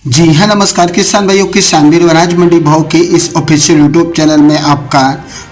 जी हाँ, नमस्कार किसान भाइयों, किसान वीर अनाज मंडी भाव के इस ऑफिशियल यूट्यूब चैनल में आपका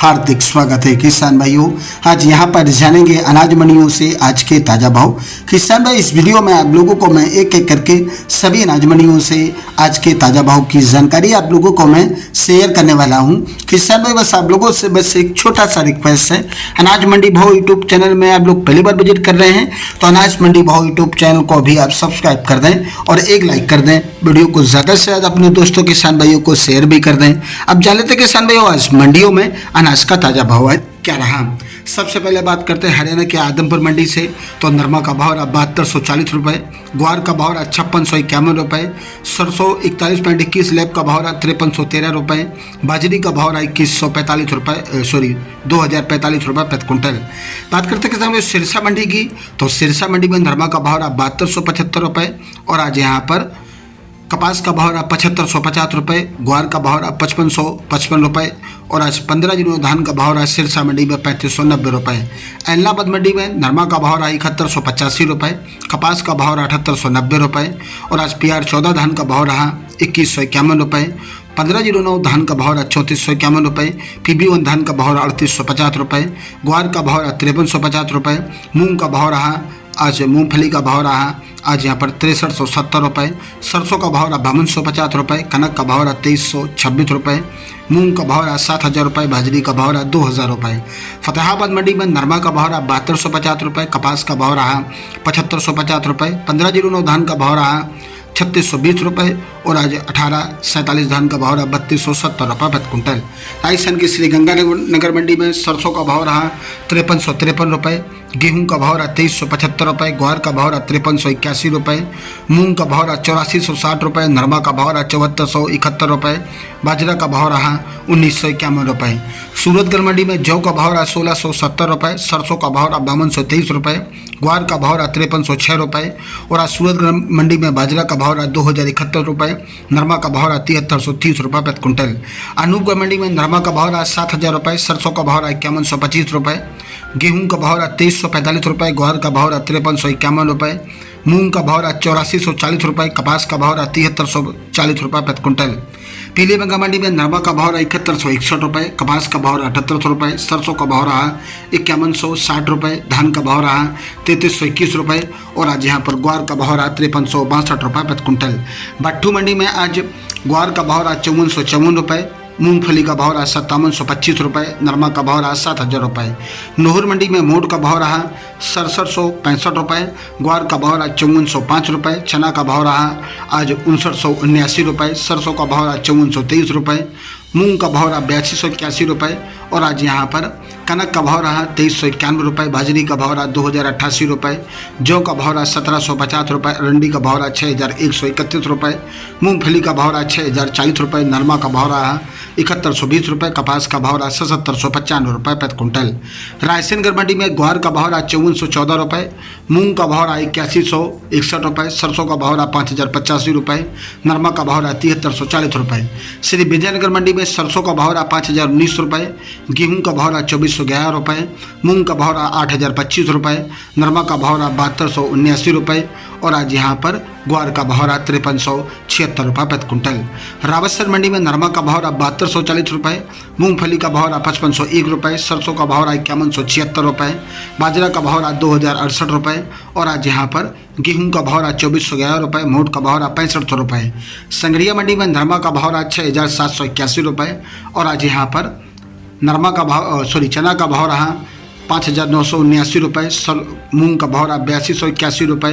हार्दिक स्वागत है। किसान भाइयों, आज यहाँ पर जानेंगे अनाज मंडियों से आज के ताज़ा भाव। किसान भाई, इस वीडियो में आप लोगों को मैं एक एक करके सभी अनाज मंडियों से आज के ताज़ा भाव की जानकारी आप लोगों को मैं शेयर करने वाला हूँ। किसान भाई, बस आप लोगों से बस एक छोटा सा रिक्वेस्ट है, अनाज मंडी भाव यूट्यूब चैनल में आप लोग पहली बार विजिट कर रहे हैं तो अनाज मंडी भाव यूट्यूब चैनल को भी आप सब्सक्राइब कर दें और एक लाइक कर दें। वीडियो को ज़्यादा से ज़्यादा अपने दोस्तों किसान भाइयों को शेयर भी कर दें। अब जान लेते किसान भाइयों, आज मंडियों में अनाज का ताज़ा भाव है क्या रहा। सबसे पहले बात करते हैं हरियाणा के आदमपुर मंडी से। तो नरमा का भाव रहा 7240 रुपये, ग्वार का भाव रहा 5651 रुपये, सरसों 41.21 लैब का भाव रहा 5313 रुपये, बाजरी का भाव रहा 2145 रुपये 2045 रुपये प्रति क्विंटल। बात करते हैं किसान सिरसा मंडी की। तो सिरसा मंडी में नरमा का भाव रहा 7275 रुपये और आज यहाँ पर कपास का भाव रहा 7550 रुपये, ग्वार का भाव रहा 5555 रुपये और आज 15 दिनों धान का भाव रहा सिरसा मंडी में 3590 रुपये। एलनाबाद मंडी में नरमा का भाव रहा 7185 रुपये, कपास का भाव रहा 7890 रुपये और आज PR 14 धान का भाव रहा 2151 रुपये। 1509 धान का भाव रहा 3451 रुपये, PB1 धान का भाव रहा 3850 रुपये, ग्वार का भाव रहा 5350 रुपये, मूंग का भाव रहा आज मूंगफली का भाव रहा आज यहाँ पर 6370 रुपये, सरसों का भाव रहा 5250 रुपये, कनक का भाव रहा 2326 रुपये, मूंग का भाव रहा 7000 रुपये, बाजरी का भाव रहा 2000 रुपये। फतेहाबाद मंडी में नरमा का भाव रहा 7250 रुपये, कपास का भाव रहा 7550 रुपये, 1509 धान का भाव रहा 3620 रुपये और आज 1847 धान का भाव रहा 3270 रुपये प्रति क्विंटल। राजस्थान की श्री गंगानगर मंडी में सरसों का भाव रहा 5353 रुपये, गेहूं का भाव रहा 2375 रुपये, ग्वार का भाव रहा 5381 रुपये, मूंग का भाव रहा 8460 रुपये, नरमा का भाव रहा 7471 रुपये, बाजरा का भाव रहा 1951 रुपये। सूरतगढ़ मंडी में जौ का भाव रहा 1670 रुपये, सरसों का भाव रहा 5223 रुपये, ग्वार का भाव रहा 5306 रुपये और आज सूरतगढ़ मंडी में बाजरा का भाव रहा 2071 रुपये, नरमा का भाव रहा 7330 रुपये प्रति क्विंटल। अनूपगढ़ मंडी में नरमा का भाव रहा 7000 रुपये, सरसों का भाव रहा 5125 रुपये, गेहूं का भाव रहा 2345 रुपये, ग्वार का भाव रहा 5351 रुपये, मूंग का भाव रहा 8440 रुपये, कपास का भाव रहा 7340 रुपये प्रति क्विंटल। पीली बंगा मंडी में नरमा का भाव रहा 7161 रुपये, कपास का भाव रहा 7800 रुपये, सरसों का भाव रहा 5160 रुपये, धान का भाव रहा 3321 रुपये और आज यहाँ पर ग्वार का भाव रहा 5362 रुपये प्रति क्विंटल। भट्टू मंडी में आज ग्वार का भाव रहा 5454 रुपये, मूंगफली का भाव रहा 5725 रुपये, नरमा का भाव रहा 7000 रुपये। नोहर मंडी में मोट का भाव रहा 6765 रुपये, ग्वार का भाव रहा 5405 रुपये, चना का भाव रहा आज 5979 रुपये, सरसों का भाव रहा 5423 रुपये, मूंग का भाव रहा 8281 रुपये और आज यहाँ पर कनक का भाव रहा 2391 रुपये, बाजरी का भाव रहा 2088 रुपये, जौ का भाव रहा 1750 रुपये, अरंडी का भाव रहा 6131 रुपये, मूंगफली का भाव रहा 6040 रुपये, नरमा का भाव रहा 7120 रुपये, कपास का भाव रहा 7795 रुपये प्रति क्विंटल। रायसेनगढ़ मंडी में ग्वार का भाव रहा 5414 रुपये, मूंग का भाव रहा 8161 रुपये, सरसों का भाव रहा 5085 रुपये, नरमा का भाव रहा 7340 रुपये। श्री विजयनगर मंडी में सरसों का भाव रहा 5019 रुपये, गेहूं का भाव रहा 2411 रुपये, मूंग का भाव रहा 8025 रुपये, नरमा का भाव रहा 7279 रुपये और आज यहाँ पर ग्वार का भाव रहा 5376 रुपये प्रति क्विंटल। रावतसर मंडी में नरमा का भाव रहा 7240 रुपये, मूंगफली का भाव रहा 5501 रुपये, सरसों का भाव रहा 5176 रुपये, बाजरा का भाव रहा 2068 रुपये और आज यहाँ पर गेहूं का भाव रहा 2411 रुपये, मोट का भाव रहा 6500 रुपये। संगरिया मंडी में नरमा का भाव रहा 6781 रुपये और आज यहाँ पर नरमा का भाव चना का भाव रहा 5979 रुपये, मूंग का भाव रहा 8281 रुपये,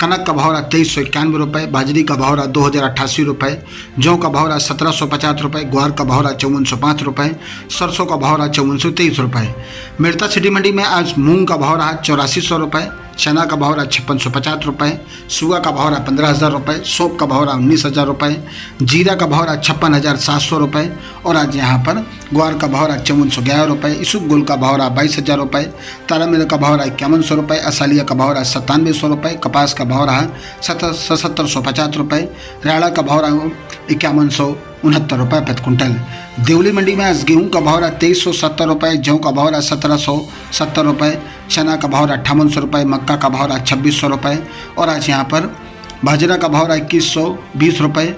कनक का भाव रहा 2391 रुपये, बाजरी का भाव रहा 2088 रुपये, जौ का भाव रहा 1750 रुपये, ग्वार का भाव रहा 5405 रुपये, सरसों का भाव रहा 5423 रुपये। मिर्ता सिटी मंडी में आज मूंग का भाव रहा 8400 रुपये, चना का भाव रहा 5650 रुपये, सुगा का भाव रहा 15000 रुपये, सौंफ का भाव रहा 19000 रुपये, जीरा का भाव रहा 56700 रुपये और आज यहाँ पर ग्वार का भाव रहा 5411 रुपये, इसुगुल का भाव रहा 22000 रुपये, तारामीरा का भाव रहा 5100 रुपये, असालिया का भाव रहा 9700 रुपये, कपास का भाव रहा 7750 रुपये, राड़ा का भाव रहा 5169 रुपये प्रति क्विंटल। देवली मंडी में आज गेहूं का भाव रहा 2370 रुपये, जौ का भाव रहा 1770 रुपये, चना का भाव रहा 5800 रुपये, मक्का का भाव रहा 2600 रुपये और आज यहाँ पर बाजरा का भाव रहा 2120 रुपये,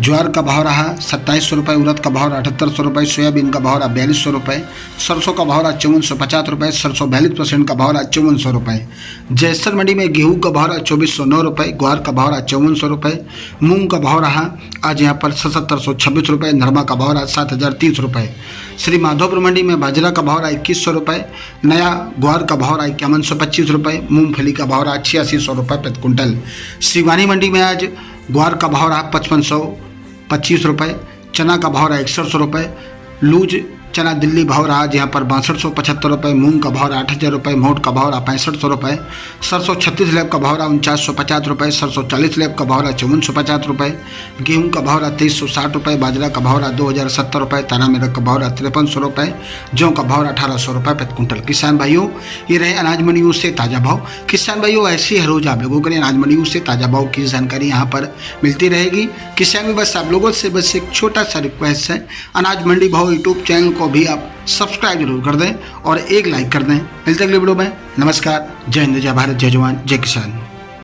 ज्वार का भाव रहा 2700 रुपये, उड़द का भाव रहा 7800 रुपये, सोयाबीन का भाव रहा 4200 रुपये, सरसों का भाव रहा 5450 रुपये, सरसों 42% का भाव रहा 5400 रुपये। जयसर मंडी में गेहूं का भाव रहा 2409 रुपये, ग्वार का भाव रहा 5400 रुपये, मूंग का भाव रहा आज यहाँ पर 7726 रुपये, नरमा का भाव रहा 7030 रुपये। श्री माधोपुर मंडी में बाजरा का भाव रहा 2100 रुपये, नया ग्वार का भाव रहा 5125 रुपये, मूंगफली का भाव रहा 8600 रुपये प्रति कुंटल। सिवानी मंडी में आज ग्वार का भाव रहा 5525 रुपये, चना का भाव रहा 6100 रुपये, लूज चना दिल्ली भाव रहा आज यहाँ पर 6275 रुपये, मूंग का भाव रहा 8000 रुपये, मोट का भाव रहा 6500 रुपये, सरसों 36 लैब का भाव रहा 4950 रुपये, सरसों 40 लैब का भाव रहा 5450 रुपये, गेहूं का भाव रहा 2360 रुपये, बाजरा का भाव रहा 2070 रुपये, तारा मेरठ का भाव रहा 5300 रुपये, जौ का भाव रहा 1800 रुपये प्रति कुंटल। किसान भाइयों, ये रहे अनाज मंडियों से ताज़ा भाव। किसान भाइयों, ऐसी हर रोज आप लोगों के लिए अनाज मंडियों से ताज़ा भाव की जानकारी यहाँ पर मिलती रहेगी। किसान में बस आप लोगों से बस एक छोटा सा रिक्वेस्ट है, अनाज मंडी भाव यूट्यूब चैनल को भी आप सब्सक्राइब जरूर कर दें और एक लाइक कर दें। मिलते अगले वीडियो में। नमस्कार, जय हिंद, जय भारत, जय जवान, जय किसान।